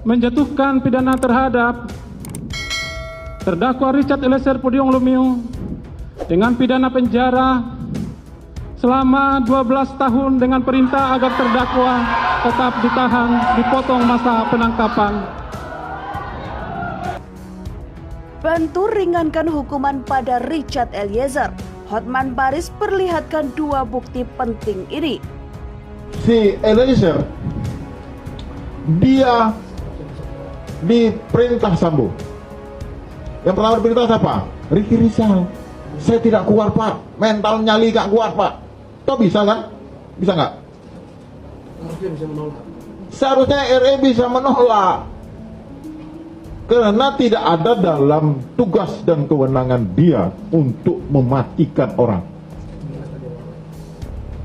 menjatuhkan pidana terhadap terdakwa Richard Eliezer Pudium Lumiu dengan pidana penjara selama 12 tahun dengan perintah agar terdakwa tetap ditahan, dipotong masa penangkapan. Bantu ringankan hukuman pada Richard Eliezer. Hotman Paris perlihatkan dua bukti penting ini. Si Eliezer, dia diperintah Sambo. Yang pertama diperintah siapa? Ricky Rizal. Saya tidak kuat pak, mental nyali gak kuat pak. Toh bisa kan? Bisa nggak? Seharusnya RE bisa menolak. Karena tidak ada dalam tugas dan kewenangan dia untuk mematikan orang.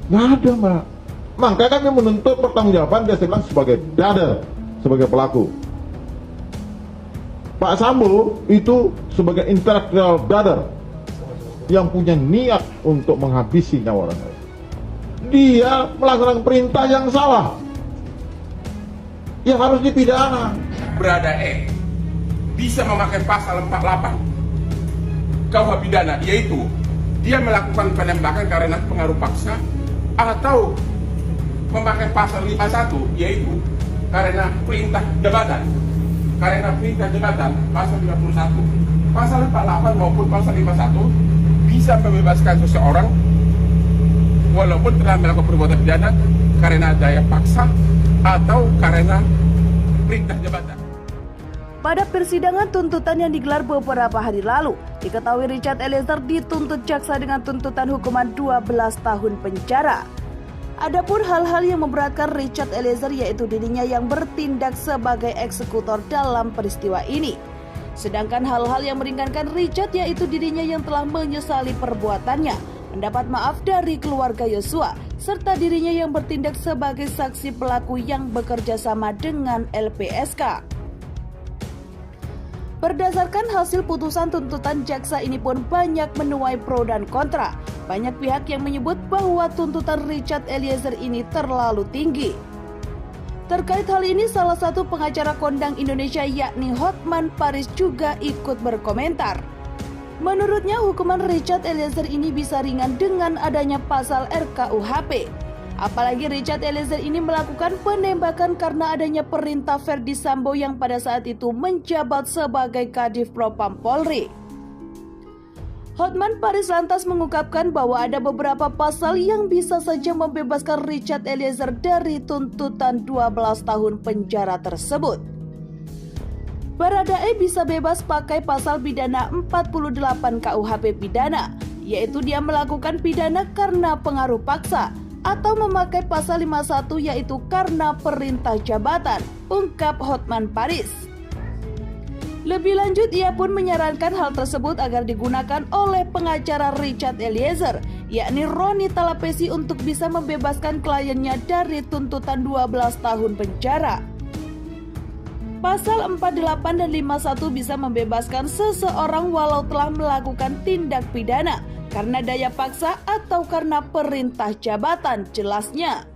Nggak ada mbak. Makanya kami menuntut pertanggungjawaban dia bilang sebagai dader, sebagai pelaku. Pak Sambo itu sebagai intelektual dader yang punya niat untuk menghabisi nyawa orang lain. Dia melaksanakan perintah yang salah, yang harus dipidana. Berada bisa memakai pasal 48 KUH pidana, yaitu dia melakukan penembakan karena pengaruh paksa, atau memakai pasal 51 yaitu karena perintah jabatan. Karena perintah jabatan pasal 51, pasal 48 maupun pasal 51 bisa membebaskan seseorang walaupun telah melakukan perbuatan pidana karena daya paksa atau karena perintah jabatan. Pada persidangan tuntutan yang digelar beberapa hari lalu, diketahui Richard Eliezer dituntut jaksa dengan tuntutan hukuman 12 tahun penjara. Adapun hal-hal yang memberatkan Richard Eliezer yaitu dirinya yang bertindak sebagai eksekutor dalam peristiwa ini. Sedangkan hal-hal yang meringankan Richard yaitu dirinya yang telah menyesali perbuatannya, mendapat maaf dari keluarga Yosua, serta dirinya yang bertindak sebagai saksi pelaku yang bekerja sama dengan LPSK. Berdasarkan hasil putusan tuntutan, jaksa ini pun banyak menuai pro dan kontra. Banyak pihak yang menyebut bahwa tuntutan Richard Eliezer ini terlalu tinggi. Terkait hal ini, salah satu pengacara kondang Indonesia yakni Hotman Paris juga ikut berkomentar. Menurutnya, hukuman Richard Eliezer ini bisa ringan dengan adanya pasal RKUHP. Apalagi Richard Eliezer ini melakukan penembakan karena adanya perintah Verdi Sambo yang pada saat itu menjabat sebagai Kadif Propam Polri. Hotman Paris lantas mengungkapkan bahwa ada beberapa pasal yang bisa saja membebaskan Richard Eliezer dari tuntutan 12 tahun penjara tersebut. Baradae bisa bebas pakai pasal pidana 48 KUHP pidana, yaitu dia melakukan pidana karena pengaruh paksa, atau memakai pasal 51 yaitu karena perintah jabatan, ungkap Hotman Paris. Lebih lanjut, ia pun menyarankan hal tersebut agar digunakan oleh pengacara Richard Eliezer, yakni Roni Talapesi, untuk bisa membebaskan kliennya dari tuntutan 12 tahun penjara. Pasal 48 dan 51 bisa membebaskan seseorang walau telah melakukan tindak pidana karena daya paksa atau karena perintah jabatan, jelasnya.